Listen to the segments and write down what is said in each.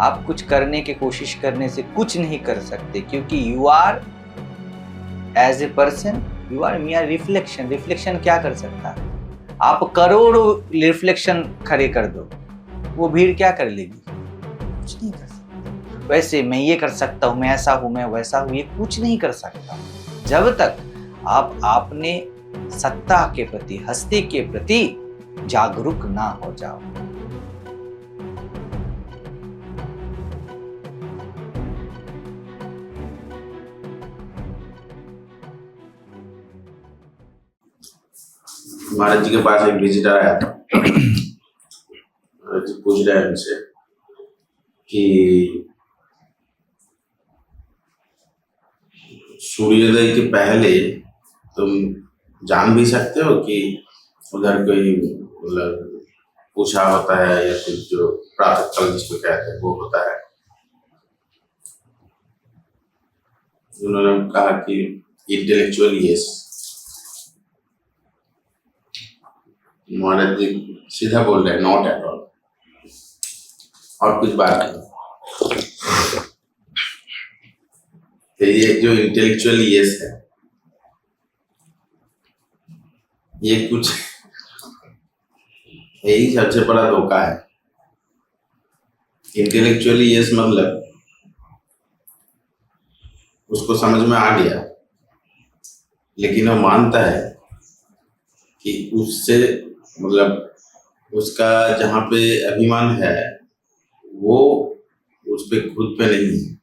आप कुछ करने की कोशिश करने से कुछ नहीं कर सकते, क्योंकि you are as a person, you are mere reflection. Reflection क्या कर सकता है? आप करोड़ों रिफ्लेक्शन खड़े कर दो, वो भीड़ क्या कर लेगी? कुछ नहीं कर सकती। वैसे मैं ये कर सकता हूँ, मैं ऐसा हूँ, मैं वैसा हूँ, ये कुछ नहीं कर सकता जब तक आप अपने सत्ता के प्रति, हस्ती के प्रति जागरूक ना हो जाओ। महाराज जी के पास एक विजिटर आया था। महाराज जी पूछ रहे हैं उनसे कि सूर्योदय के पहले तुम जान भी सकते हो कि उधर कोई मतलब पूछा होता है या फिर जो प्रातः काल जिसको कहते हैं वो होता है। उन्होंने कहा कि इंटेलेक्चुअली यस। महाराज जी सीधा बोल रहे हैं नॉट एट ऑल, और कुछ बात नहीं। तो ये जो इंटेलेक्चुअली यस है, ये कुछ यही सबसे बड़ा धोखा है। इंटेलेक्चुअली यस मतलब उसको समझ में आ गया, लेकिन वो मानता है कि उससे मतलब उसका जहाँ पे अभिमान है वो उस पे खुद पे नहीं है।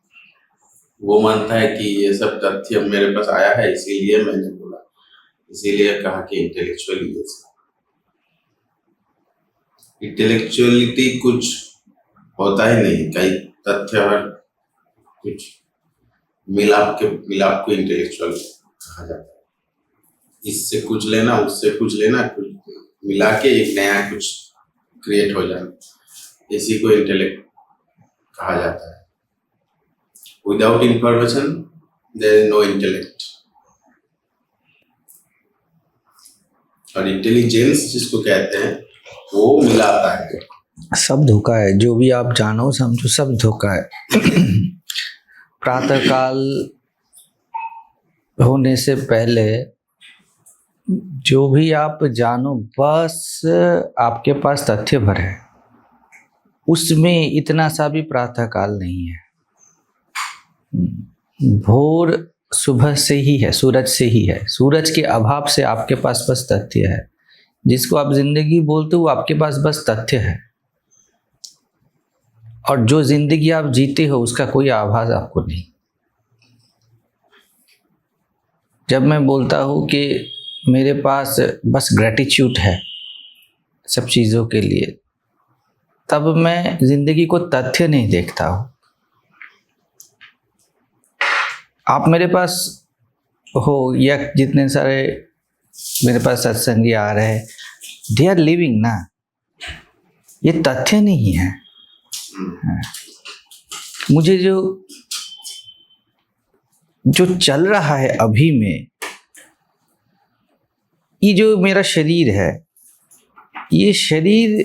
वो मानता है कि ये सब तथ्य मेरे पास आया है इसीलिए मैंने बोला, इसीलिए कहा कि इंटेलेक्चुअली यस। इंटेलेक्चुअलिटी कुछ होता ही नहीं, कई तथ्य और कुछ मिलाप को इंटेलेक्चुअल कहा जाता है। इससे कुछ लेना, उससे कुछ लेना, कुछ मिला के एक नया कुछ क्रिएट हो जाना, इसी को इंटेलेक्ट कहा जाता है। Without information there is no intellect. और इंटेलिजेंस जिसको कहते हैं वो मिलाता है। सब धोखा है, जो भी आप जानो समझो सब धोखा है। प्रातःकाल होने से पहले जो भी आप जानो, बस आपके पास तथ्य भर है, उसमें इतना सा भी प्रातःकाल नहीं है। भोर सुबह से ही है, सूरज से ही है। सूरज के अभाव से आपके पास बस तथ्य है। जिसको आप जिंदगी बोलते हो वो आपके पास बस तथ्य है, और जो जिंदगी आप जीते हो उसका कोई आभास आपको नहीं। जब मैं बोलता हूँ कि मेरे पास बस ग्रेटिट्यूड है सब चीज़ों के लिए, तब मैं जिंदगी को तथ्य नहीं देखता हूँ। आप मेरे पास हो या जितने सारे मेरे पास सत्संगी आ रहे हैं, दे आर लिविंग ना, ये तथ्य नहीं है। मुझे जो चल रहा है अभी में, ये जो मेरा शरीर है, ये शरीर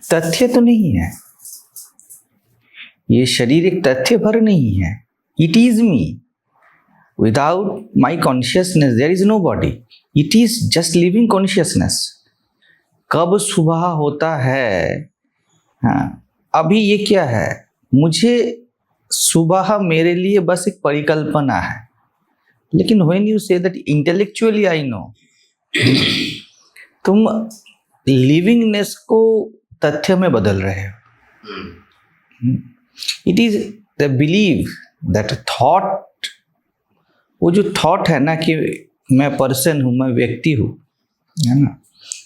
तथ्य तो नहीं है। ये शरीर एक तथ्य भर नहीं है। It is me. Without my consciousness there is no body. It is just living consciousness. कब सुबह होता है, हाँ, अभी ये क्या है, मुझे सुबह मेरे लिए बस एक परिकल्पना है। लेकिन when you say that intellectually I know, तुम लिविंगनेस को तथ्य में बदल रहे हो। It is the believe that thought, वो जो थॉट है ना कि मैं पर्सन हूँ, मैं व्यक्ति हूँ, है ना,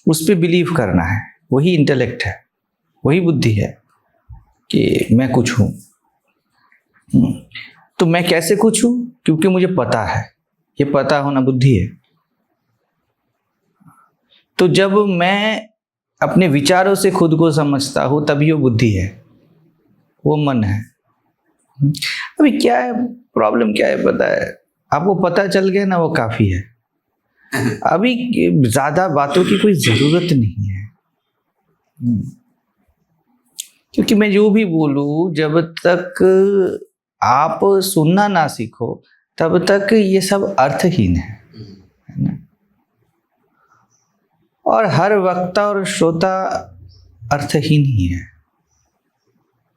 उस पर बिलीव करना है, वही इंटेलेक्ट है, वही बुद्धि है कि मैं कुछ हूँ। तो मैं कैसे कुछ हूँ? क्योंकि मुझे पता है, ये पता होना बुद्धि है। तो जब मैं अपने विचारों से खुद को समझता हूँ तभी वो बुद्धि है, वो मन है। अभी क्या है प्रॉब्लम, क्या है पता है आपको? पता चल गया ना, वो काफी है। अभी ज्यादा बातों की कोई जरूरत नहीं है। क्योंकि मैं जो भी बोलूं, जब तक आप सुनना ना सीखो तब तक ये सब अर्थहीन है ना। और हर वक्ता और श्रोता अर्थहीन ही है,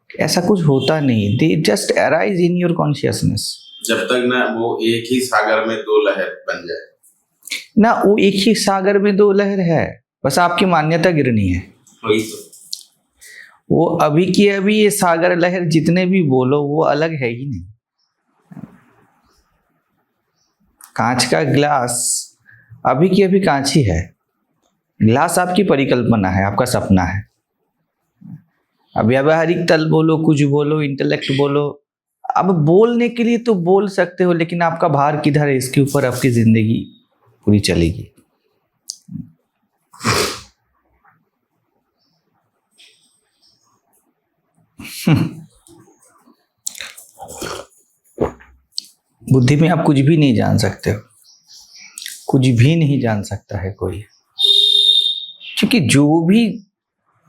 ऐसा कुछ होता नहीं। They just arise in your consciousness. जब तक ना वो एक ही सागर में दो लहर बन जाए ना, वो एक ही सागर में दो लहर है, बस आपकी मान्यता गिरनी है। वही तो। वो अभी की अभी ये सागर लहर जितने भी बोलो वो अलग है ही नहीं। कांच का ग्लास अभी की अभी कांच ही है, ग्लास आपकी परिकल्पना है, आपका सपना है। अब व्यावहारिक तल बोलो, कुछ बोलो, इंटेलेक्ट बोलो, अब बोलने के लिए तो बोल सकते हो, लेकिन आपका भार किधर है, इसके ऊपर आपकी जिंदगी पूरी चलेगी। बुद्धि में आप कुछ भी नहीं जान सकते हो, कुछ भी नहीं जान सकता है कोई, क्योंकि जो भी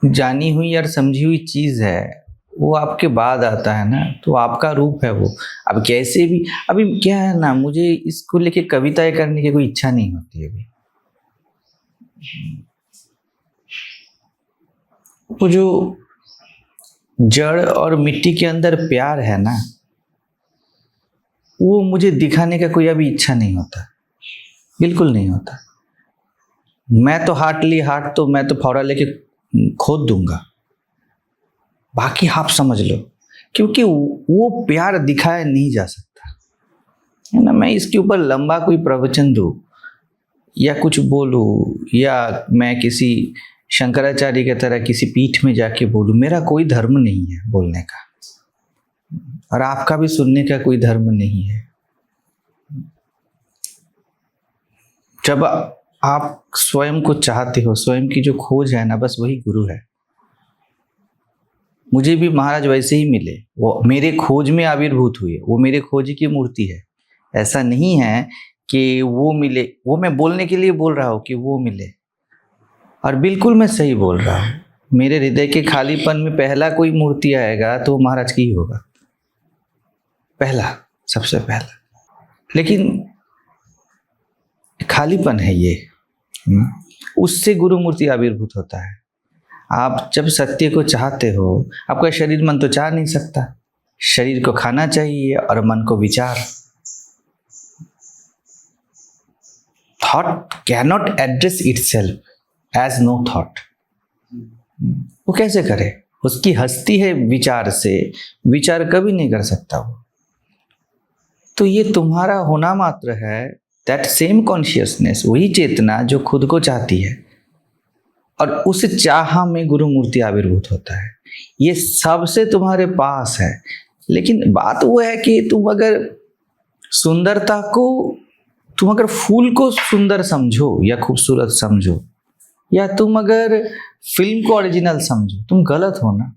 जानी हुई और समझी हुई चीज है वो आपके बाद आता है ना, तो आपका रूप है वो। अब कैसे भी, अभी क्या है ना, मुझे इसको लेके कविताएं करने की कोई इच्छा नहीं होती अभी। वो जो जड़ और मिट्टी के अंदर प्यार है ना, वो मुझे दिखाने का कोई अभी इच्छा नहीं होता, बिल्कुल नहीं होता। मैं तो हार्ट तो मैं तो फावड़ा लेके खोद दूंगा, बाकी आप समझ लो, क्योंकि वो प्यार दिखाया नहीं जा सकता है ना। मैं इसके ऊपर लंबा कोई प्रवचन दूं या कुछ बोलूं, या मैं किसी शंकराचार्य की तरह किसी पीठ में जाके बोलूं, मेरा कोई धर्म नहीं है बोलने का, और आपका भी सुनने का कोई धर्म नहीं है। जब आप स्वयं को चाहते हो, स्वयं की जो खोज है ना, बस वही गुरु है। मुझे भी महाराज वैसे ही मिले, वो मेरे खोज में आविर्भूत हुए, वो मेरे खोज की मूर्ति है। ऐसा नहीं है कि वो मिले, वो मैं बोलने के लिए बोल रहा हूँ कि वो मिले, और बिल्कुल मैं सही बोल रहा हूँ। मेरे हृदय के खालीपन में पहला कोई मूर्ति आएगा तो महाराज की ही होगा, पहला, सबसे पहला। लेकिन खालीपन है ये, उससे गुरु मूर्ति आविर्भूत होता है। आप जब सत्य को चाहते हो, आपका शरीर मन तो चाह नहीं सकता, शरीर को खाना चाहिए और मन को विचार। Thought cannot address itself as no thought. वो कैसे करे, उसकी हस्ती है विचार से, विचार कभी नहीं कर सकता वो। तो ये तुम्हारा होना मात्र है, दैट सेम कॉन्शियसनेस, वही चेतना जो खुद को चाहती है, और उस चाह में गुरु मूर्ति आविर्भूत होता है। ये सबसे तुम्हारे पास है। लेकिन बात वो है कि तुम अगर सुंदरता को, तुम अगर फूल को सुंदर समझो या खूबसूरत समझो, या तुम अगर फिल्म को ओरिजिनल समझो, तुम गलत हो ना।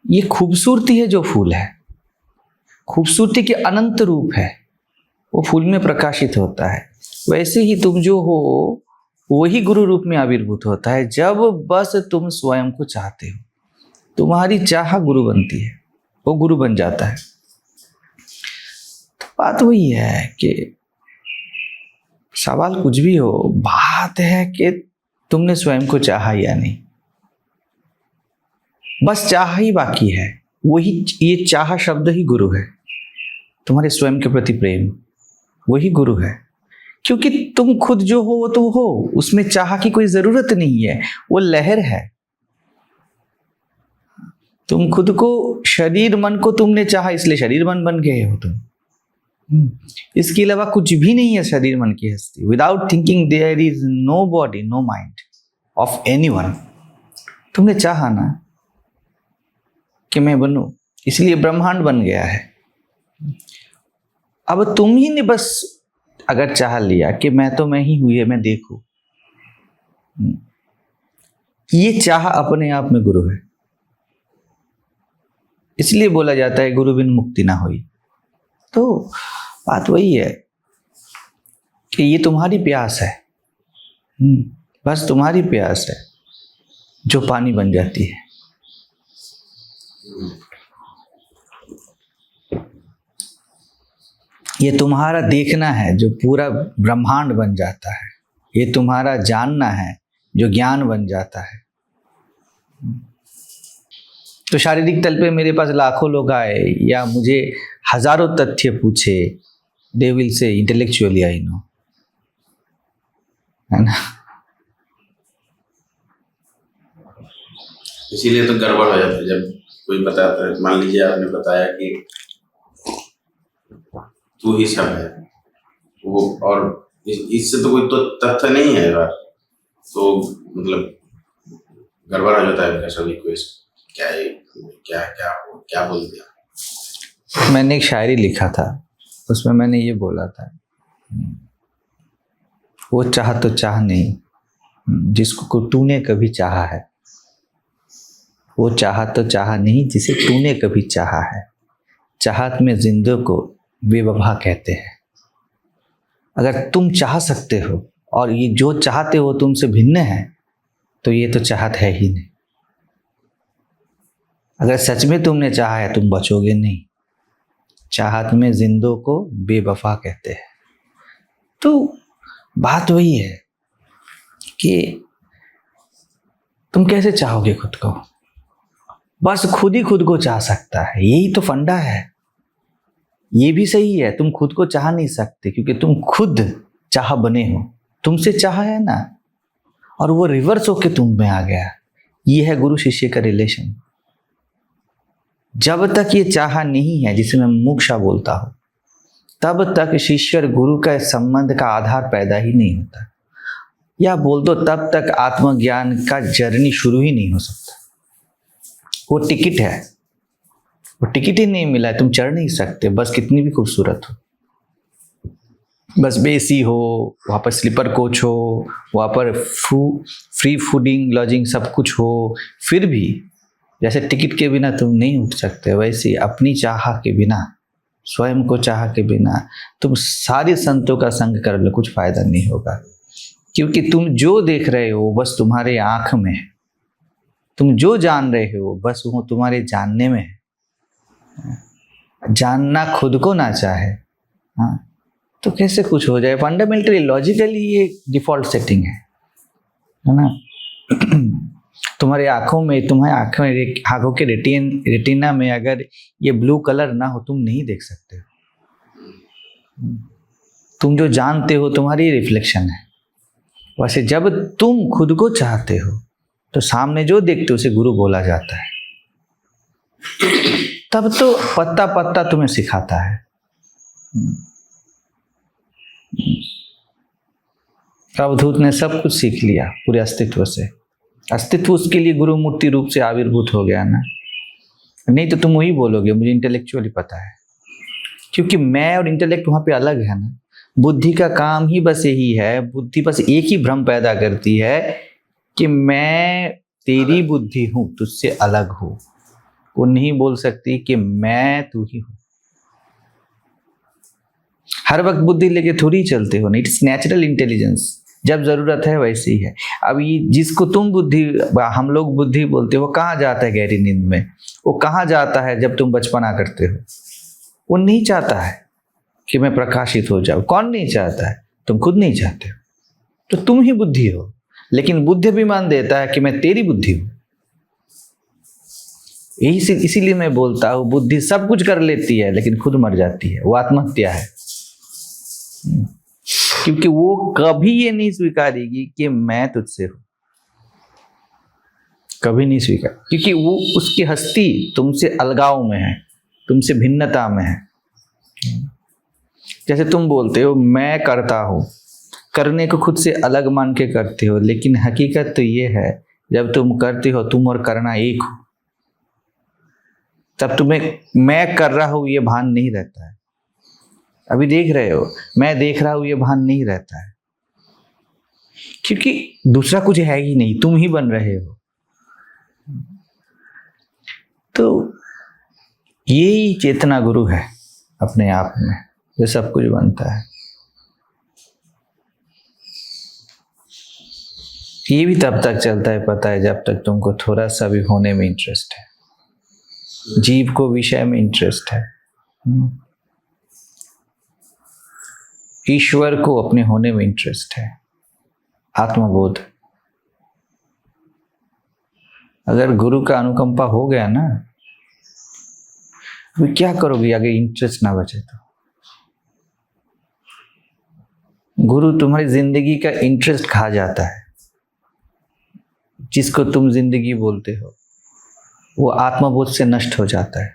ये खूबसूरती है जो फूल है, खूबसूरती के अनंत रूप है, वो फूल में प्रकाशित होता है। वैसे ही तुम जो हो वही गुरु रूप में आविर्भूत होता है, जब बस तुम स्वयं को चाहते हो। तुम्हारी चाह गुरु बनती है, वो गुरु बन जाता है। तो बात वही है कि सवाल कुछ भी हो, बात है कि तुमने स्वयं को चाहा या नहीं। बस चाह ही बाकी है, वही, ये चाह शब्द ही गुरु है। तुम्हारे स्वयं के प्रति प्रेम वही गुरु है, क्योंकि तुम खुद जो हो वो तुम हो, उसमें चाह की कोई जरूरत नहीं है, वो लहर है। तुम खुद को, शरीर मन को तुमने चाहा, इसलिए शरीर मन बन गए हो तुम। इसके अलावा कुछ भी नहीं है शरीर मन की हस्ती। Without thinking there is no body, no mind of anyone. तुमने चाहा ना कि मैं बनूं, इसलिए ब्रह्मांड बन गया है। अब तुम ही ने बस अगर चाह लिया कि मैं तो मैं ही हुई है, मैं देखूं, ये चाह अपने आप में गुरु है। इसलिए बोला जाता है गुरु बिन मुक्ति ना हुई। तो बात वही है कि ये तुम्हारी प्यास है, बस तुम्हारी प्यास है जो पानी बन जाती है। ये तुम्हारा देखना है जो पूरा ब्रह्मांड बन जाता है, ये तुम्हारा जानना है जो ज्ञान बन जाता है। तो शारीरिक तल पे मेरे पास लाखों लोग आए या मुझे हजारों तथ्य पूछे, they will say intellectually I know, है ना। इसीलिए तो गड़बड़ हो जाता है जब कोई बताता है। मान लीजिए आपने बताया कि तू ही सब है, वो और इससे तो कोई तो तथ्य नहीं है यार, तो मतलब गड़बड़ हो जाता है सभी को। क्या है, क्या क्या क्या बोल दिया। मैंने एक शायरी लिखा था, उसमें मैंने ये बोला था, वो चाह तो चाह नहीं जिसको तूने कभी चाहा है, वो चाह तो चाह नहीं जिसे तूने कभी चाहा है। चाहत में जिंदों को बेवफा कहते हैं। अगर तुम चाह सकते हो और ये जो चाहते हो तुमसे भिन्न है, तो ये तो चाहत है ही नहीं। अगर सच में तुमने चाहा है, तुम बचोगे नहीं। चाहत में जिंदों को बेवफा कहते हैं। तो बात वही है कि तुम कैसे चाहोगे खुद को। बस खुद ही खुद को चाह सकता है, यही तो फंडा है। ये भी सही है, तुम खुद को चाह नहीं सकते क्योंकि तुम खुद चाह बने हो, तुमसे चाह है ना, और वो रिवर्स होके तुम में आ गया। ये है गुरु शिष्य का रिलेशन। जब तक ये चाह नहीं है, जिसे मैं मोक्षा बोलता हूं, तब तक शिष्य और गुरु का संबंध का आधार पैदा ही नहीं होता। या बोल दो तब तक आत्मज्ञान का जर्नी शुरू ही नहीं हो सकता। वो टिकट है, वो टिकट ही नहीं मिला है, तुम चढ़ नहीं सकते। बस कितनी भी खूबसूरत हो, बस बेसी हो, वहाँ पर स्लीपर कोच हो, वहाँ पर फ्री फूडिंग लॉजिंग सब कुछ हो, फिर भी जैसे टिकट के बिना तुम नहीं उठ सकते, वैसे अपनी चाह के बिना, स्वयं को चाह के बिना तुम सारे संतों का संग कर लो, कुछ फायदा नहीं होगा। क्योंकि तुम जो देख रहे हो बस तुम्हारे आँख में है, तुम जो जान रहे हो बस वो तुम्हारे जानने में है। जानना खुद को ना चाहे, हाँ, तो कैसे कुछ हो जाए। फंडामेंटली लॉजिकली ये डिफॉल्ट सेटिंग है ना। तुम्हारी आंखों में, तुम्हारे आंखों के रेटिना में अगर ये ब्लू कलर ना हो, तुम नहीं देख सकते। तुम जो जानते हो तुम्हारी रिफ्लेक्शन है। वैसे जब तुम खुद को चाहते हो तो सामने जो देखते हो उसे गुरु बोला जाता है। तब तो पत्ता पत्ता तुम्हें सिखाता है। अवधूत ने सब कुछ सीख लिया पूरे अस्तित्व से। अस्तित्व उसके लिए गुरु मूर्ति रूप से आविर्भूत हो गया ना। नहीं तो तुम वही बोलोगे मुझे इंटेलेक्चुअली पता है, क्योंकि मैं और इंटेलेक्ट वहां पे अलग है ना। बुद्धि का काम ही बस यही है, बुद्धि बस एक ही भ्रम पैदा करती है कि मैं तेरी बुद्धि हूं, तुझसे अलग हूं। वो नहीं बोल सकती कि मैं तू ही हूं। हर वक्त बुद्धि लेके थोड़ी चलते हो, नहीं। इट्स नेचुरल इंटेलिजेंस, जब जरूरत है वैसे ही है। अब ये जिसको तुम बुद्धि, हम लोग बुद्धि बोलते हो, वो कहाँ जाता है गहरी नींद में? वो कहाँ जाता है जब तुम बचपना करते हो? वो नहीं चाहता है कि मैं प्रकाशित हो जाऊं। कौन नहीं चाहता है? तुम खुद नहीं चाहते हो, तो तुम ही बुद्धि हो। लेकिन बुद्धि अभिमान देता है कि मैं तेरी बुद्धि हूं। इसीलिए मैं बोलता हूं बुद्धि सब कुछ कर लेती है लेकिन खुद मर जाती है। वो आत्महत्या है, क्योंकि वो कभी ये नहीं स्वीकारेगी कि मैं तुझसे हूं। कभी नहीं स्वीकार, क्योंकि वो उसकी हस्ती तुमसे अलगाव में है, तुमसे भिन्नता में है। जैसे तुम बोलते हो मैं करता हूं, करने को खुद से अलग मान के करते हो, लेकिन हकीकत तो ये है जब तुम करते हो तुम और करना एक हो, तब तुम्हें मैं कर रहा हूं ये भान नहीं रहता है। अभी देख रहे हो मैं देख रहा हूं ये भान नहीं रहता है, क्योंकि दूसरा कुछ है ही नहीं, तुम ही बन रहे हो। तो यही चेतना गुरु है अपने आप में, जो सब कुछ बनता है। ये भी तब तक चलता है पता है जब तक तुमको थोड़ा सा भी होने में इंटरेस्ट है। जीव को विषय में इंटरेस्ट है, ईश्वर को अपने होने में इंटरेस्ट है, आत्मबोध। अगर गुरु का अनुकंपा हो गया ना, अभी क्या करोगे अगर इंटरेस्ट ना बचे तो? गुरु तुम्हारी जिंदगी का इंटरेस्ट खा जाता है। जिसको तुम जिंदगी बोलते हो वो आत्मबोध से नष्ट हो जाता है।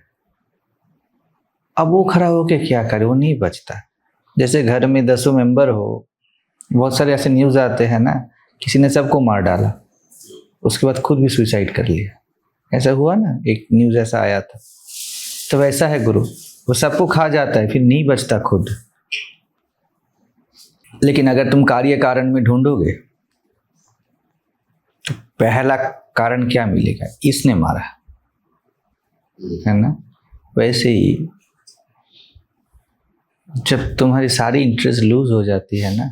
अब वो खड़ा होके क्या करे, वो नहीं बचता। जैसे घर में 10 मेंबर हो, बहुत सारे ऐसे न्यूज़ आते हैं ना, किसी ने सबको मार डाला, उसके बाद खुद भी सुसाइड कर लिया। ऐसा हुआ ना, एक न्यूज़ ऐसा आया था। तो वैसा है गुरु, वो सबको खा जाता है, फिर नहीं बचता खुद। लेकिन अगर तुम कार्य कारण में ढूंढोगे तो पहला कारण क्या मिलेगा, इसने मारा, है ना। वैसे ही जब तुम्हारी सारी इंटरेस्ट लूज हो जाती है ना,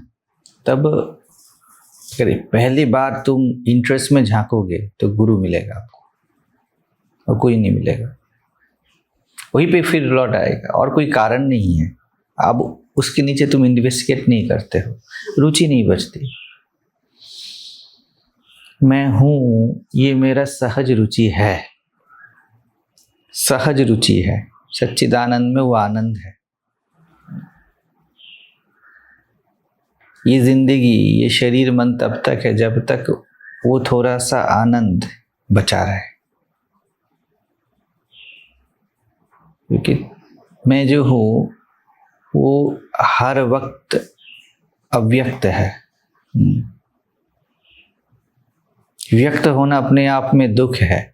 तब अगर पहली बार तुम इंटरेस्ट में झांकोगे तो गुरु मिलेगा आपको, और कोई नहीं मिलेगा। वहीं पे फिर लौट आएगा, और कोई कारण नहीं है। अब उसके नीचे तुम इन्वेस्टिगेट नहीं करते हो, रुचि नहीं बचती। मैं हूँ, ये मेरा सहज रुचि है, सहज रुचि है। सच्चिदानंद में वो आनंद है। ये जिंदगी, ये शरीर मन तब तक है जब तक वो थोड़ा सा आनंद बचा रहे। क्योंकि मैं जो हूँ वो हर वक्त अव्यक्त है। व्यक्त होना अपने आप में दुख है,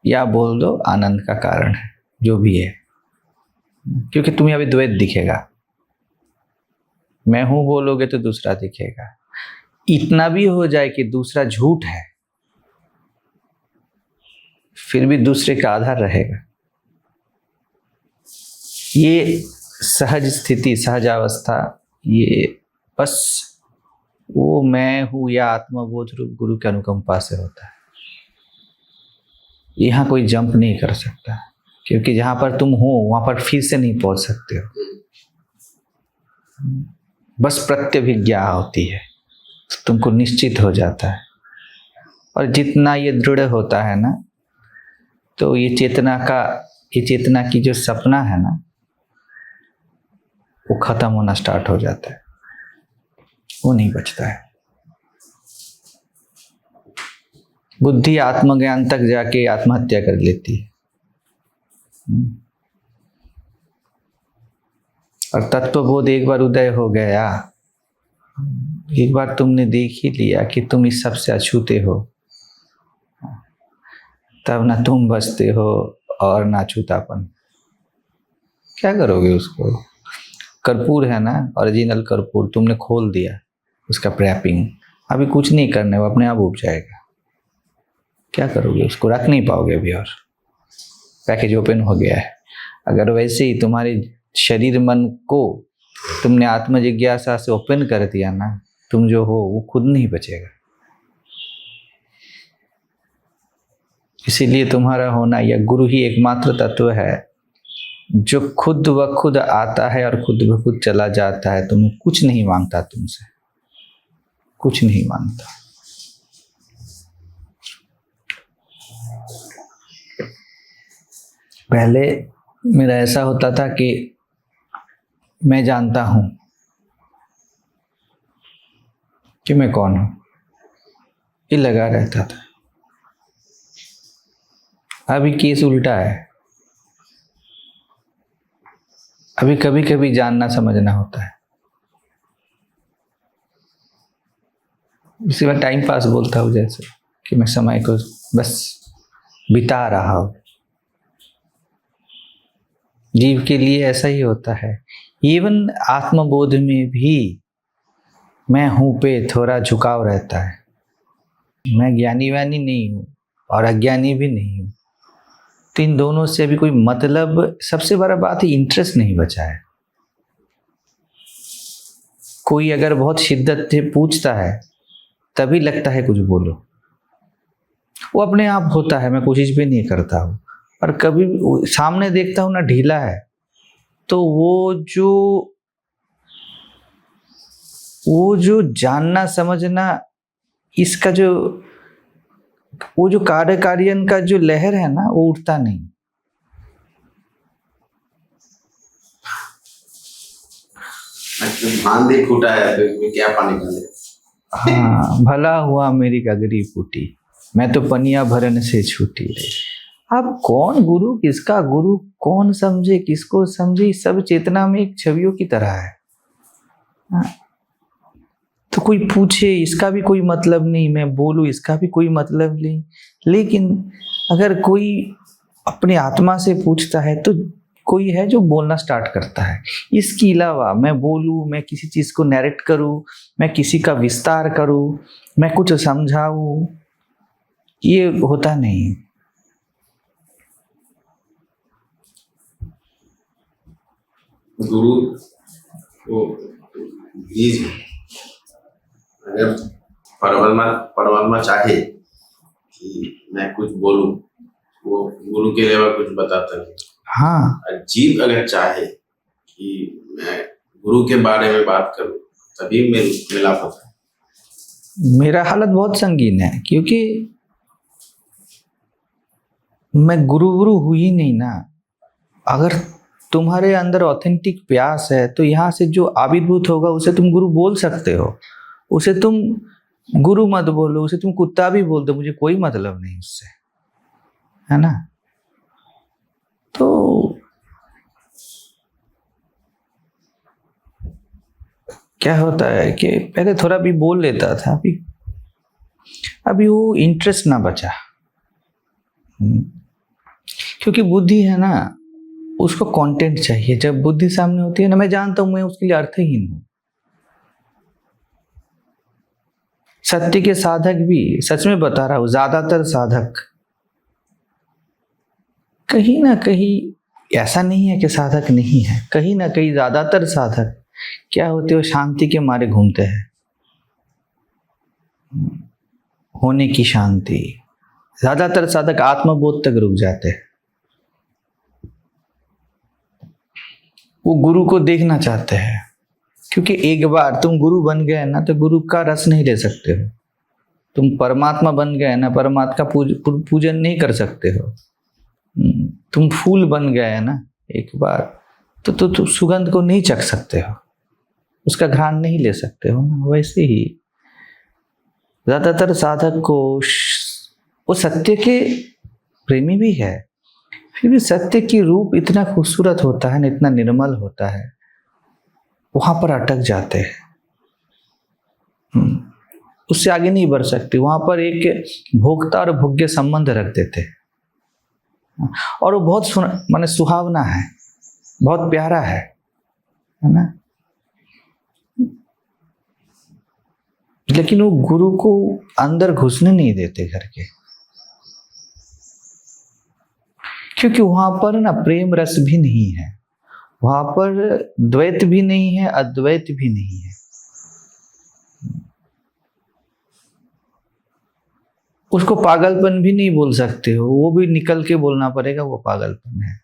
या बोल दो आनंद का कारण है, जो भी है। क्योंकि तुम्हें अभी द्वैत दिखेगा। मैं हूं बोलोगे तो दूसरा दिखेगा। इतना भी हो जाए कि दूसरा झूठ है, फिर भी दूसरे का आधार रहेगा। ये सहज स्थिति, सहज अवस्था, ये बस वो मैं हूँ या आत्मबोध रूप गुरु के अनुकंपा से होता है। यहाँ कोई जंप नहीं कर सकता, क्योंकि जहाँ पर तुम हो वहाँ पर फिर से नहीं पहुँच सकते हो। बस प्रत्यभिज्ञा होती है, तुमको निश्चित हो जाता है। और जितना ये दृढ़ होता है ना, तो ये चेतना की जो सपना है ना, वो खत्म होना स्टार्ट हो जाता है, वो नहीं बचता है। बुद्धि आत्मज्ञान तक जाके आत्महत्या कर लेती है। और तत्वबोध एक बार उदय हो गया, एक बार तुमने देख ही लिया कि तुम इस सब से अछूते हो, तब ना तुम बचते हो और ना छूतापन। क्या करोगे उसको? कर्पूर है ना, ओरिजिनल कर्पूर, तुमने खोल दिया उसका रैपिंग, अभी कुछ नहीं करने, वो अपने आप उग जाएगा। क्या करोगे उसको? रख नहीं पाओगे अभी, और पैकेज ओपन हो गया है। अगर वैसे ही तुम्हारे शरीर मन को तुमने आत्म जिज्ञासा से ओपन कर दिया ना, तुम जो हो वो खुद नहीं बचेगा। इसीलिए तुम्हारा होना या गुरु ही एकमात्र तत्व है जो खुद ब खुद आता है और खुद ब खुद चला जाता है। तुम्हें कुछ नहीं मांगता, तुमसे कुछ नहीं मांगता। पहले मेरा ऐसा होता था कि मैं जानता हूं कि मैं कौन हूं, ये लगा रहता था। अभी केस उल्टा है। अभी कभी कभी जानना समझना होता है। इसी बार टाइम पास बोलता हूँ, जैसे कि मैं समय को बस बिता रहा हूँ। जीव के लिए ऐसा ही होता है। इवन आत्मबोध में भी मैं हूं पे थोड़ा झुकाव रहता है। मैं ज्ञानी वानी नहीं हूं और अज्ञानी भी नहीं हूं, तो इन दोनों से अभी कोई मतलब, सबसे बड़ा बात है इंटरेस्ट नहीं बचा है। कोई अगर बहुत शिद्दत से पूछता है तभी लगता है कुछ बोलो, वो अपने आप होता है, मैं कोशिश भी नहीं करता हूँ। और कभी सामने देखता हूं ना ढीला है, तो वो जो जानना समझना, इसका जो वो जो कार्यकारियन का जो लहर है ना, वो उठता नहीं। बांध फूटा है तो इसमें क्या पानी डाले। हाँ, भला हुआ मेरी गगरी फूटी, मैं तो पनिया भरन से छूटी रे। अब कौन गुरु, किसका गुरु, कौन समझे, किसको समझे, सब चेतना में एक छवियों की तरह है। हाँ। तो कोई पूछे इसका भी कोई मतलब नहीं, मैं बोलूं इसका भी कोई मतलब नहीं। लेकिन अगर कोई अपने आत्मा से पूछता है तो कोई है जो बोलना स्टार्ट करता है। इसके अलावा मैं बोलूं, मैं किसी चीज को नैरेट करूं, मैं किसी का विस्तार करूं, मैं कुछ समझाऊं, ये होता नहीं। गुरु वो बीज है। अगर परमात्मा चाहे कि मैं कुछ बोलूं, वो गुरु के अलावा कुछ बताता नहीं। हाँ, जीव अगर चाहे कि मैं गुरु के बारे में बात करूं, तभी मिलाप होता है। मेरा हालत बहुत संगीन है, क्योंकि मैं गुरु हुई नहीं ना। अगर तुम्हारे अंदर ऑथेंटिक प्यास है तो यहाँ से जो आविर्भूत होगा उसे तुम गुरु बोल सकते हो। उसे तुम गुरु मत बोलो, उसे तुम कुत्ता भी बोल दो, मुझे कोई मतलब नहीं उससे, है ना। तो क्या होता है कि पहले थोड़ा भी बोल लेता था, अभी वो इंटरेस्ट ना बचा। क्योंकि बुद्धि है ना, उसको कंटेंट चाहिए। जब बुद्धि सामने होती है ना, मैं जानता हूं मैं उसके लिए अर्थहीन हूं। सत्य के साधक भी, सच में बता रहा हूं, ज्यादातर साधक कहीं ना कहीं, ऐसा नहीं है कि साधक नहीं है, कहीं ना कहीं ज्यादातर साधक क्या होते हो, शांति के मारे घूमते हैं। होने की शांति। ज्यादातर साधक आत्मबोध तक रुक जाते हैं। वो गुरु को देखना चाहते हैं, क्योंकि एक बार तुम गुरु बन गए ना तो गुरु का रस नहीं ले सकते हो। तुम परमात्मा बन गए ना, परमात्मा का पूजन नहीं कर सकते हो। तुम फूल बन गए ना एक बार, तो सुगंध को नहीं चख सकते हो, उसका घ्राण नहीं ले सकते हो ना। वैसे ही ज्यादातर साधक को, वो सत्य के प्रेमी भी है, फिर भी सत्य की रूप इतना खूबसूरत होता है ना, इतना निर्मल होता है, वहां पर अटक जाते हैं। उससे आगे नहीं बढ़ सकते। वहां पर एक भोक्ता और भोग्य संबंध रख देते हैं, और वो बहुत माने सुहावना है, बहुत प्यारा है ना। लेकिन वो गुरु को अंदर घुसने नहीं देते घर के, क्योंकि वहां पर ना प्रेम रस भी नहीं है, वहां पर द्वैत भी नहीं है, अद्वैत भी नहीं है। उसको पागलपन भी नहीं बोल सकते हो, वो भी निकल के बोलना पड़ेगा वो पागलपन है।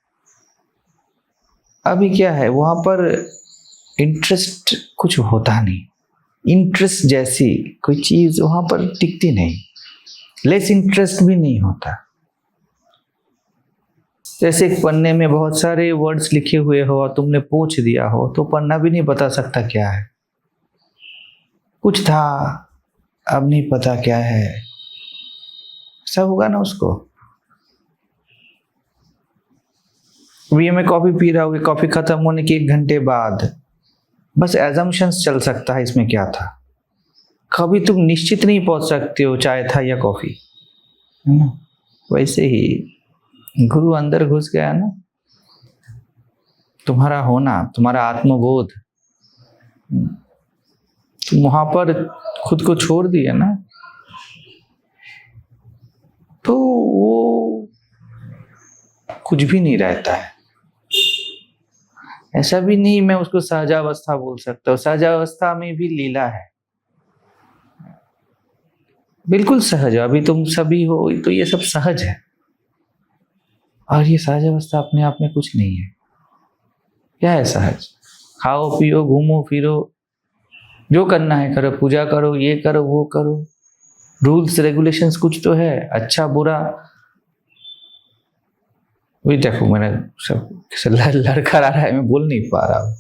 अभी क्या है, वहां पर इंटरेस्ट कुछ होता नहीं। इंटरेस्ट जैसी कोई चीज वहां पर टिकती नहीं, लेस इंटरेस्ट भी नहीं होता। जैसे एक पन्ने में बहुत सारे वर्ड्स लिखे हुए हो और तुमने पूछ दिया हो, तो पन्ना भी नहीं बता सकता क्या है। कुछ था, अब नहीं पता क्या है, सब होगा ना उसको। अभी मैं कॉफी पी रहा हूँ, कॉफी खत्म होने के 1 घंटे बाद बस एजम्पशंस चल सकता है इसमें क्या था। कभी तुम निश्चित नहीं पहुंच सकते हो चाय था या कॉफी, है ना। वैसे ही गुरु अंदर घुस गया ना, तुम्हारा होना, तुम्हारा आत्मबोध, तुम वहां पर खुद को छोड़ दिया ना, तो वो कुछ भी नहीं रहता है। ऐसा भी नहीं मैं उसको सहजावस्था बोल सकता हूँ, सहजावस्था में भी लीला है, बिल्कुल सहज। अभी तुम सभी हो तो ये सब सहज है, और ये सहज अवस्था अपने आप में कुछ नहीं है। क्या है सहज? खाओ पियो घूमो फिरो, जो करना है करो, पूजा करो, ये करो वो करो, रूल्स रेगुलेशंस कुछ तो है, अच्छा बुरा। वही देखो मैंने सब लड़का आ रहा है, मैं बोल नहीं पा रहा हूँ।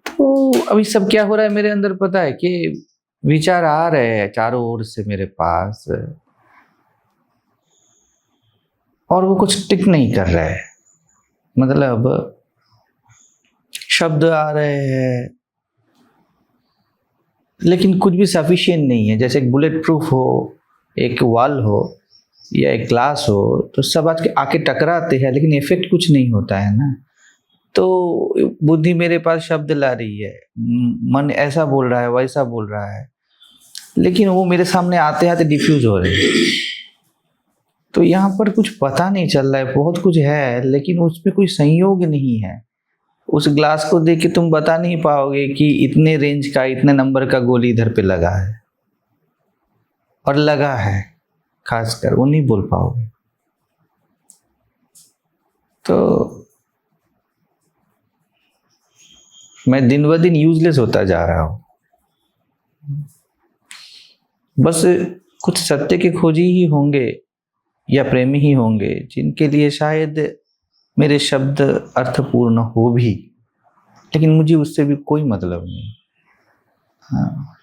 तो अभी सब क्या हो रहा है मेरे अंदर पता है कि विचार आ रहे हैं चारों ओर से मेरे पास, और वो कुछ टिक नहीं कर रहा है। मतलब शब्द आ रहे हैं लेकिन कुछ भी सफिशिएंट नहीं है। जैसे एक बुलेट प्रूफ हो, एक वॉल हो या एक ग्लास हो, तो सब आज के आके टकराते हैं लेकिन इफेक्ट कुछ नहीं होता है ना। तो बुद्धि मेरे पास शब्द ला रही है, मन ऐसा बोल रहा है वैसा बोल रहा है, लेकिन वो मेरे सामने आते आते डिफ्यूज हो रहे हैं। तो यहाँ पर कुछ पता नहीं चल रहा है, बहुत कुछ है लेकिन उसमें कोई संयोग नहीं है। उस ग्लास को देख के तुम बता नहीं पाओगे कि इतने रेंज का इतने नंबर का गोली इधर पे लगा है और लगा है, खासकर वो नहीं बोल पाओगे। तो मैं दिन ब दिन यूजलेस होता जा रहा हूं। बस कुछ सत्य के खोजी ही होंगे या प्रेमी ही होंगे जिनके लिए शायद मेरे शब्द अर्थपूर्ण हो भी, लेकिन मुझे उससे भी कोई मतलब नहीं। हाँ,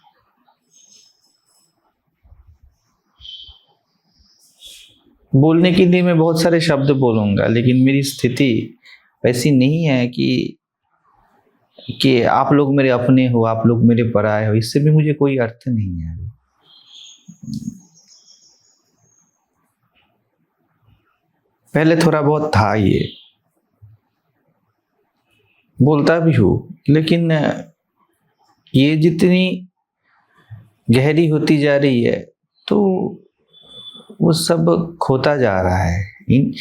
बोलने के लिए मैं बहुत सारे शब्द बोलूंगा लेकिन मेरी स्थिति वैसी नहीं है कि आप लोग मेरे अपने हो, आप लोग मेरे पराये हो। इससे भी मुझे कोई अर्थ नहीं है। पहले थोड़ा बहुत था, ये बोलता भी हूँ, लेकिन ये जितनी गहरी होती जा रही है तो वो सब खोता जा रहा है।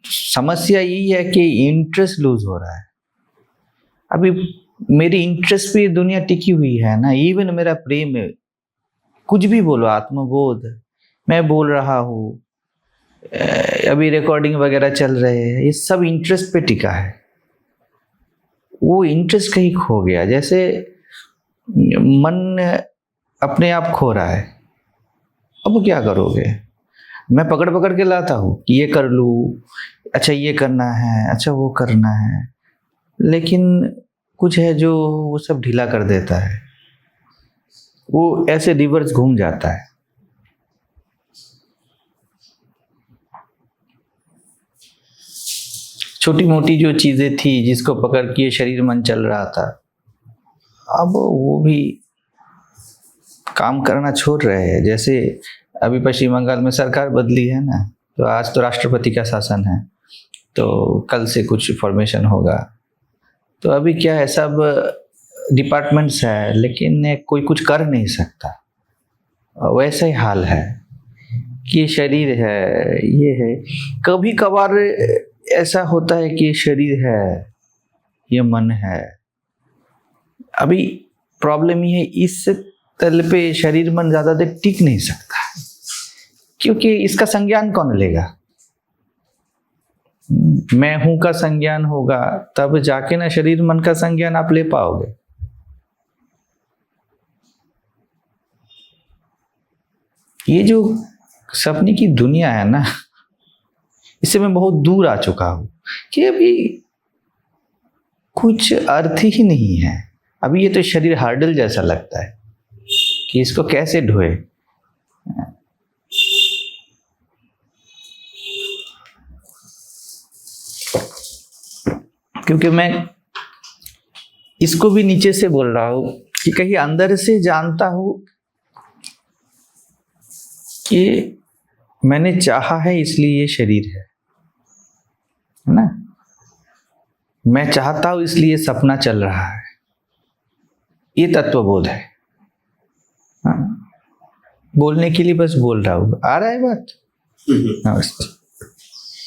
समस्या यही है कि इंटरेस्ट लूज हो रहा है। अभी मेरी इंटरेस्ट पे दुनिया टिकी हुई है ना। इवन मेरा प्रेम, कुछ भी बोलो, आत्मबोध, मैं बोल रहा हूँ, अभी रिकॉर्डिंग वगैरह चल रहे हैं, ये सब इंटरेस्ट पे टिका है। वो इंटरेस्ट कहीं खो गया, जैसे मन अपने आप खो रहा है। अब क्या करोगे? मैं पकड़ पकड़ के लाता हूँ कि ये कर लूँ, अच्छा ये करना है, अच्छा वो करना है, लेकिन कुछ है जो वो सब ढीला कर देता है। वो ऐसे रिवर्स घूम जाता है। छोटी मोटी जो चीजें थी जिसको पकड़ के शरीर मन चल रहा था, अब वो भी काम करना छोड़ रहे हैं। जैसे अभी पश्चिम बंगाल में सरकार बदली है ना, तो आज तो राष्ट्रपति का शासन है, तो कल से कुछ फॉर्मेशन होगा। तो अभी क्या है, सब डिपार्टमेंट्स है लेकिन कोई कुछ कर नहीं सकता। वैसा ही हाल है कि ये शरीर है, ये है। कभी कभार ऐसा होता है कि ये शरीर है, ये मन है। अभी प्रॉब्लम ये है, इस तल पे शरीर मन ज्यादा देर टिक नहीं सकता, क्योंकि इसका संज्ञान कौन लेगा? मैं हूं का संज्ञान होगा तब जाके ना शरीर मन का संज्ञान आप ले पाओगे। ये जो सपने की दुनिया है ना, इससे मैं बहुत दूर आ चुका हूं कि अभी कुछ अर्थ ही नहीं है। अभी ये तो शरीर हार्डल जैसा लगता है कि इसको कैसे ढोए। क्योंकि मैं इसको भी नीचे से बोल रहा हूं कि कहीं अंदर से जानता हूं कि मैंने चाहा है इसलिए ये शरीर है ना। मैं चाहता हूं इसलिए सपना चल रहा है। ये तत्वबोध है। हाँ? बोलने के लिए बस बोल रहा हूं। आ रहा है बात?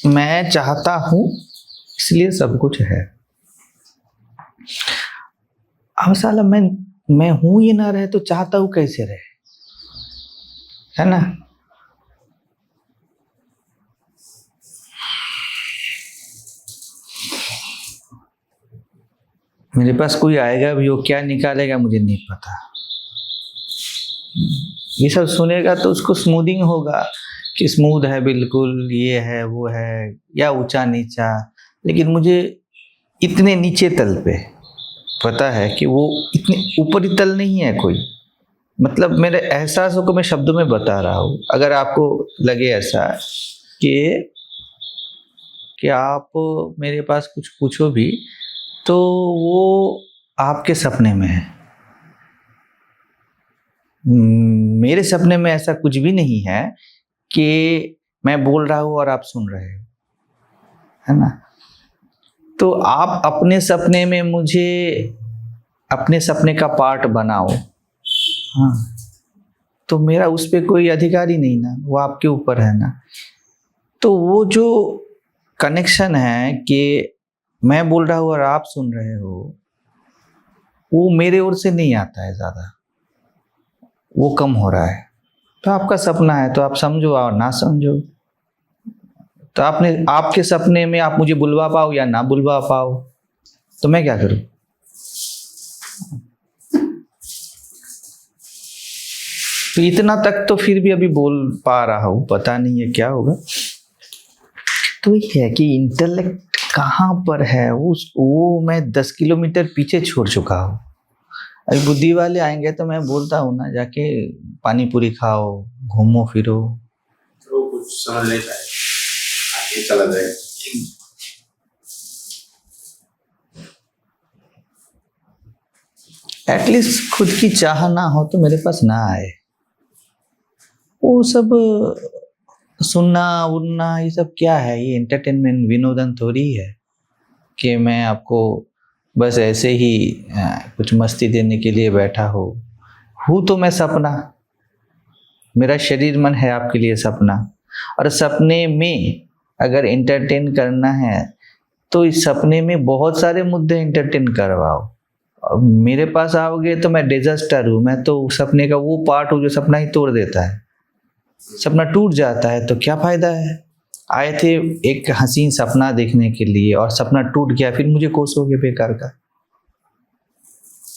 मैं चाहता हूं इसलिए सब कुछ है। अब साला मैं हूं ये ना रहे तो चाहता हूं कैसे रहे, है ना? मेरे पास कोई आएगा भी, वो क्या निकालेगा मुझे नहीं पता। ये सब सुनेगा तो उसको स्मूथिंग होगा कि स्मूथ है बिल्कुल, ये है वो है, या ऊंचा नीचा। लेकिन मुझे इतने नीचे तल पे पता है कि वो इतने ऊपरी तल नहीं है कोई। मतलब मेरे एहसासों को मैं शब्दों में बता रहा हूँ। अगर आपको लगे ऐसा कि आप मेरे पास कुछ पूछो भी तो वो आपके सपने में है। मेरे सपने में ऐसा कुछ भी नहीं है कि मैं बोल रहा हूँ और आप सुन रहे हो, है ना। तो आप अपने सपने में मुझे अपने सपने का पार्ट बनाओ, हाँ, तो मेरा उस पर कोई अधिकार ही नहीं ना, वो आपके ऊपर है ना। तो वो जो कनेक्शन है कि मैं बोल रहा हूँ और आप सुन रहे हो, वो मेरे ओर से नहीं आता है ज़्यादा, वो कम हो रहा है। तो आपका सपना है तो आप समझो और ना समझो। तो आपके सपने में आप मुझे बुलवा पाओ या ना बुलवा पाओ, तो मैं क्या करूं। तो इतना तक तो फिर भी अभी बोल पा रहा हूं, पता नहीं है क्या होगा। तो ये है कि इंटेलेक्ट कहाँ पर है, वो मैं 10 किलोमीटर पीछे छोड़ चुका हूँ। अभी बुद्धि वाले आएंगे तो मैं बोलता हूँ ना, जाके पानी पूरी खाओ, घूमो फिरो, तो कुछ समझ नहीं पाए, आगे चला जाए। एटलीस्ट खुद की चाह ना हो तो मेरे पास ना आए। वो सब सुनना उड़ना ये सब क्या है, ये एंटरटेनमेंट विनोदन थोड़ी है कि मैं आपको बस ऐसे ही कुछ मस्ती देने के लिए बैठा हूँ तो मैं सपना, मेरा शरीर मन है आपके लिए सपना। और सपने में अगर एंटरटेन करना है तो इस सपने में बहुत सारे मुद्दे एंटरटेन करवाओ। और मेरे पास आओगे तो मैं डिजास्टर हूँ, मैं तो सपने का वो पार्ट हूँ जो सपना ही तोड़ देता है। सपना टूट जाता है तो क्या फायदा है। आए थे एक हसीन सपना देखने के लिए और सपना टूट गया, फिर मुझे कोसोगे बेकार का,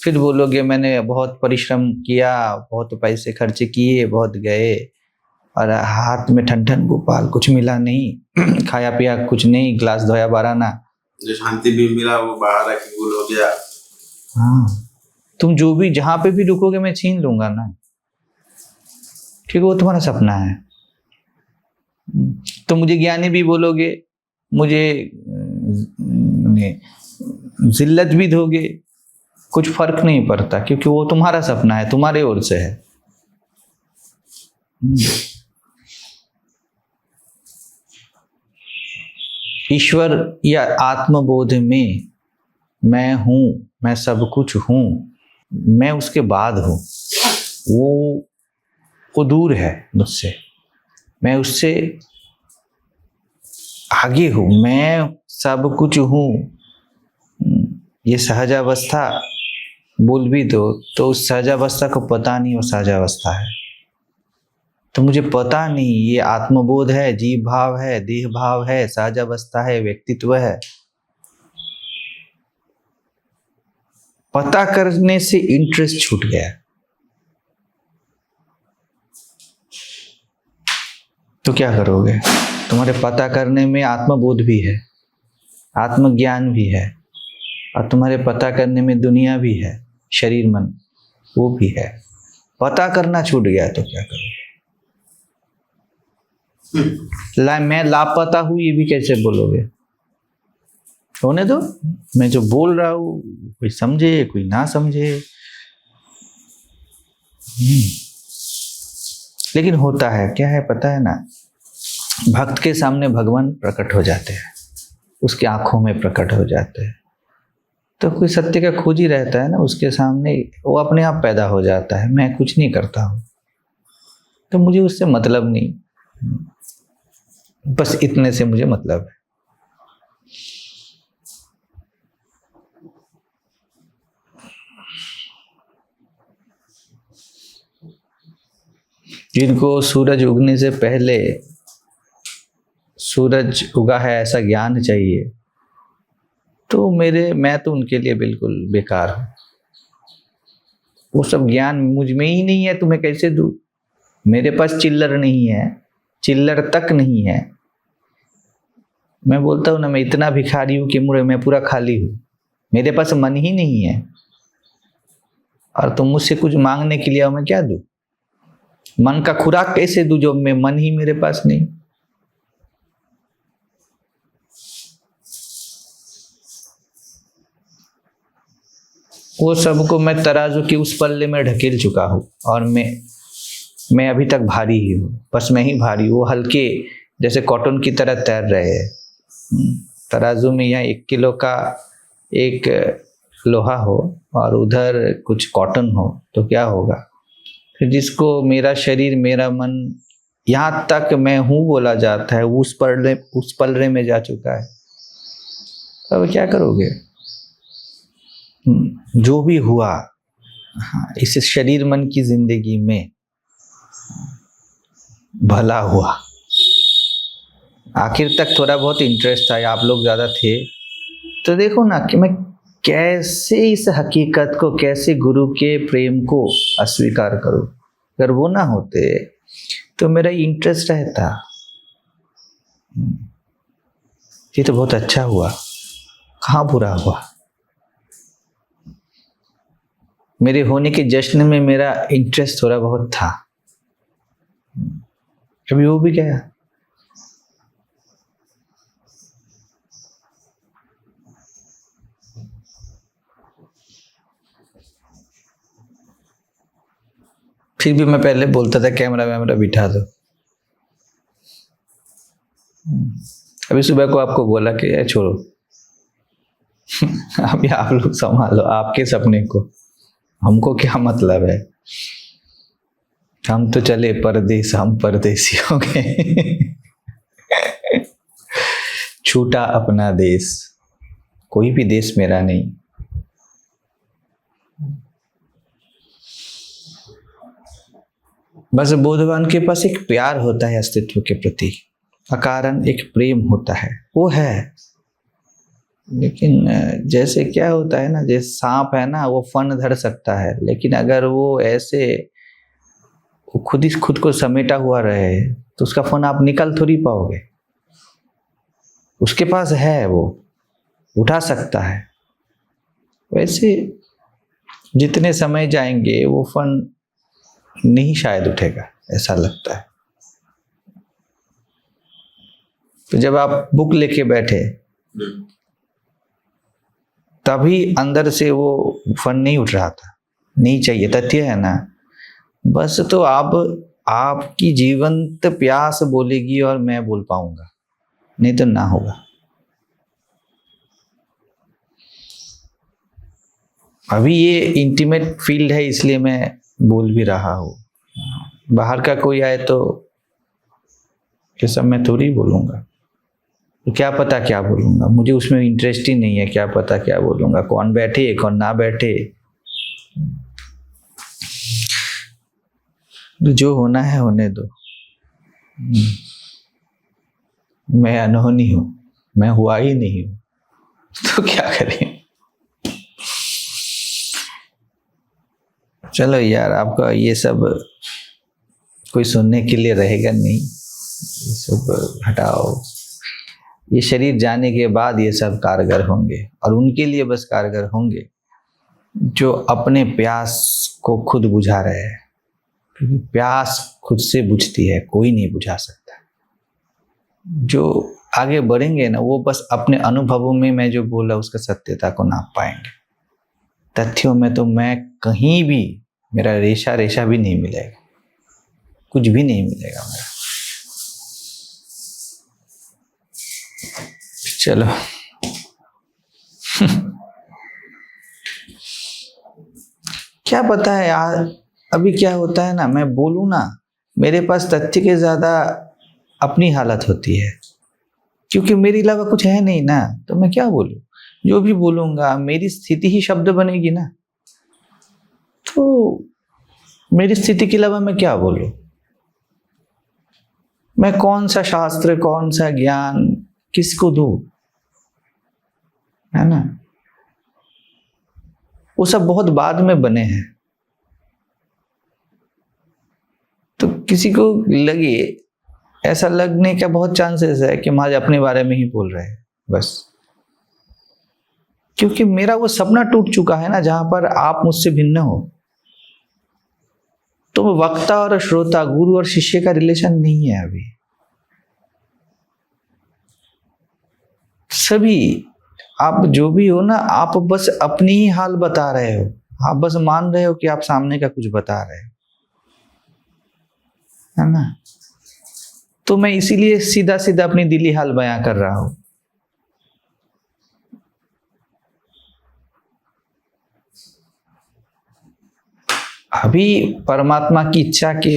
फिर बोलोगे मैंने बहुत परिश्रम किया, बहुत पैसे खर्चे किए, बहुत गए और हाथ में ठन ठन गोपाल, कुछ मिला नहीं खाया पिया कुछ नहीं, गिलास धोया बाराना, जो शांति भी मिला वो बाहर आके गुल हो गया। हाँ, तुम जो भी जहां पे भी रुकोगे मैं छीन लूंगा ना, ठीक है, वो तुम्हारा सपना है। तो मुझे ज्ञानी भी बोलोगे, मुझे जिल्लत भी दोगे, कुछ फर्क नहीं पड़ता, क्योंकि वो तुम्हारा सपना है, तुम्हारे ओर से है। ईश्वर या आत्मबोध में मैं हूं, मैं सब कुछ हूं, मैं उसके बाद हूं, वो दूर है मुझसे, मैं उससे आगे हूं, मैं सब कुछ हूं। ये सहजावस्था बोल भी दो तो उस सहजावस्था को पता नहीं वो सहजावस्था है। तो मुझे पता नहीं ये आत्मबोध है, जीव भाव है, देह भाव है, सहजावस्था है, व्यक्तित्व है। पता करने से इंटरेस्ट छूट गया। तो क्या करोगे। तुम्हारे पता करने में आत्मबोध भी है, आत्मज्ञान भी है, और तुम्हारे पता करने में दुनिया भी है, शरीर मन वो भी है। पता करना छूट गया तो क्या करोगे। मैं लापता हूं ये भी कैसे बोलोगे। होने दो, मैं जो बोल रहा हूं कोई समझे कोई ना समझे, लेकिन होता है क्या है पता है ना। भक्त के सामने भगवान प्रकट हो जाते हैं, उसकी आंखों में प्रकट हो जाते हैं। तो कोई सत्य का खोज ही रहता है ना, उसके सामने वो अपने आप पैदा हो जाता है। मैं कुछ नहीं करता हूँ, तो मुझे उससे मतलब नहीं, बस इतने से मुझे मतलब है। जिनको सूरज उगने से पहले सूरज उगा है ऐसा ज्ञान चाहिए, तो मैं तो उनके लिए बिल्कुल बेकार हूँ। वो सब ज्ञान मुझ में ही नहीं है, तुम्हें कैसे दूँ? मेरे पास चिल्लर नहीं है, चिल्लर तक नहीं है। मैं बोलता हूँ ना, मैं इतना भिखारी हूँ कि मैं पूरा खाली हूँ, मेरे पास मन ही नहीं है। और तुम मुझसे कुछ मांगने के लिए आओ, मैं क्या दूँ? मन का खुराक कैसे दूँ जो मैं मन ही मेरे पास नहीं? वो सबको मैं तराजू की उस पल्ले में ढकेल चुका हूँ, और मैं अभी तक भारी ही हूँ। बस मैं ही भारी हूँ। वो हल्के जैसे कॉटन की तरह तैर रहे हैं। तराजू में यहाँ 1 किलो का एक लोहा हो और उधर कुछ कॉटन हो तो क्या होगा? फिर जिसको मेरा शरीर, मेरा मन, यहाँ तक मैं हूँ बोला जाता है, उस पलरे में जा चुका है। अब क्या करोगे? जो भी हुआ, हाँ, इस शरीर मन की जिंदगी में भला हुआ। आखिर तक थोड़ा बहुत इंटरेस्ट था, आप लोग ज़्यादा थे, तो देखो ना कि मैं कैसे इस हकीकत को, कैसे गुरु के प्रेम को अस्वीकार करूं। अगर वो ना होते तो मेरा इंटरेस्ट रहता। ये तो बहुत अच्छा हुआ, कहाँ बुरा हुआ? मेरे होने के जश्न में मेरा इंटरेस्ट थोड़ा बहुत था, कभी वो भी गया। फिर भी मैं पहले बोलता था कैमरा वैमरा बिठा दो। अभी सुबह को आपको बोला कि छोड़ो, अभी आप लोग संभालो आपके सपने को, हमको क्या मतलब है? हम तो चले परदेस, हम परदेसी हो गए। छूटा अपना देश, कोई भी देश मेरा नहीं। बस बोधवान के पास एक प्यार होता है अस्तित्व के प्रति, अकारण एक प्रेम होता है, वो है। लेकिन जैसे क्या होता है ना, जैसे सांप है ना, वो फन धर सकता है, लेकिन अगर वो ऐसे खुद को समेटा हुआ रहे तो उसका फन आप निकल थोड़ी पाओगे। उसके पास है, वो उठा सकता है। वैसे जितने समय जाएंगे वो फन नहीं शायद उठेगा, ऐसा लगता है। तो जब आप बुक लेके बैठे तभी अंदर से वो फन नहीं उठ रहा था, नहीं चाहिए, तथ्य है ना। बस तो अब आपकी जीवंत प्यास बोलेगी और मैं बोल पाऊंगा, नहीं तो ना होगा। अभी ये इंटीमेट फील्ड है इसलिए मैं बोल भी रहा हूँ। बाहर का कोई आए तो ये सब मैं थोड़ी बोलूँगा, तो क्या पता क्या बोलूँगा, मुझे उसमें इंटरेस्ट ही नहीं है। क्या पता क्या बोलूँगा, कौन बैठे कौन ना बैठे, जो होना है होने दो। मैं अनहोनी हूँ, मैं हुआ ही नहीं हूँ, तो क्या करें। चलो यार, आपका ये सब कोई सुनने के लिए रहेगा नहीं, ये सब हटाओ। ये शरीर जाने के बाद ये सब कारगर होंगे, और उनके लिए बस कारगर होंगे जो अपने प्यास को खुद बुझा रहे हैं। क्योंकि प्यास खुद से बुझती है, कोई नहीं बुझा सकता। जो आगे बढ़ेंगे ना, वो बस अपने अनुभवों में मैं जो बोला उसका सत्यता को नाप पाएंगे। तथ्यों में तो मैं कहीं भी, मेरा रेशा भी नहीं मिलेगा, कुछ भी नहीं मिलेगा मेरा। चलो क्या पता है यार, अभी क्या होता है ना, मैं बोलूँ ना, मेरे पास तथ्य के ज़्यादा अपनी हालत होती है, क्योंकि मेरे अलावा कुछ है नहीं ना। तो मैं क्या बोलूँ, जो भी बोलूँगा मेरी स्थिति ही शब्द बनेगी ना। तो मेरी स्थिति के अलावा मैं क्या बोलूँ? मैं कौन सा शास्त्र, कौन सा ज्ञान किसको दूँ? है ना। वो सब बहुत बाद में बने हैं। तो किसी को लगे, ऐसा लगने का बहुत चांसेस है कि महाराज अपने बारे में ही बोल रहे हैं बस, क्योंकि मेरा वो सपना टूट चुका है ना, जहां पर आप मुझसे भिन्न हो। तो वक्ता और श्रोता, गुरु और शिष्य का रिलेशन नहीं है अभी। सभी आप जो भी हो ना, आप बस अपनी ही हाल बता रहे हो, आप बस मान रहे हो कि आप सामने का कुछ बता रहे हो, है ना। तो मैं इसीलिए सीधा सीधा अपनी दिली हाल बयां कर रहा हूं। अभी परमात्मा की इच्छा के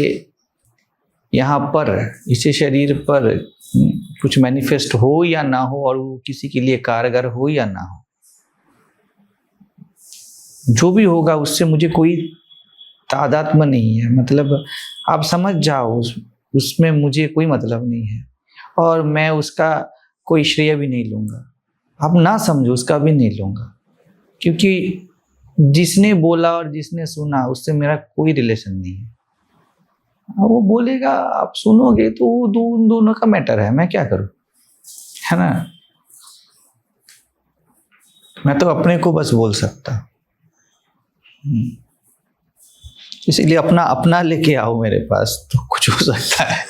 यहाँ पर इस शरीर पर कुछ मैनिफेस्ट हो या ना हो, और वो किसी के लिए कारगर हो या ना हो, जो भी होगा उससे मुझे कोई तादात्म्य नहीं है। मतलब आप समझ जाओ, उसमें मुझे कोई मतलब नहीं है, और मैं उसका कोई श्रेय भी नहीं लूंगा। आप ना समझो, उसका भी नहीं लूंगा, क्योंकि जिसने बोला और जिसने सुना उससे मेरा कोई रिलेशन नहीं है। वो बोलेगा, आप सुनोगे, तो वो उन दोनों का मैटर है, मैं क्या करूं, है ना। मैं तो अपने को बस बोल सकता। इसीलिए अपना अपना लेके आओ मेरे पास, तो कुछ हो सकता है।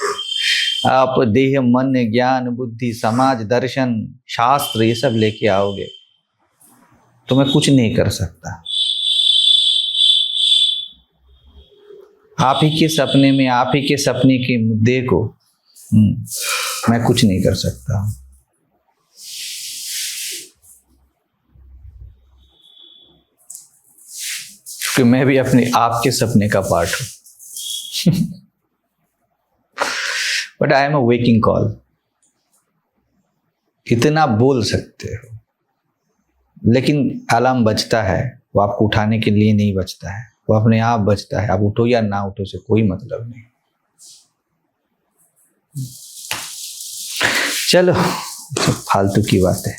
आप देह, मन, ज्ञान, बुद्धि, समाज, दर्शन, शास्त्र, ये सब लेके आओगे तो मैं कुछ नहीं कर सकता। आप ही के सपने में, आप ही के सपने के मुद्दे को मैं कुछ नहीं कर सकता। क्योंकि मैं भी अपने आपके सपने का पार्ट हूं। But I am a waking call. इतना बोल सकते हो, लेकिन अलार्म बजता है, वो आपको उठाने के लिए नहीं बजता है, वो अपने आप बजता है। आप उठो या ना उठो से कोई मतलब नहीं। चलो, फालतू की बात है।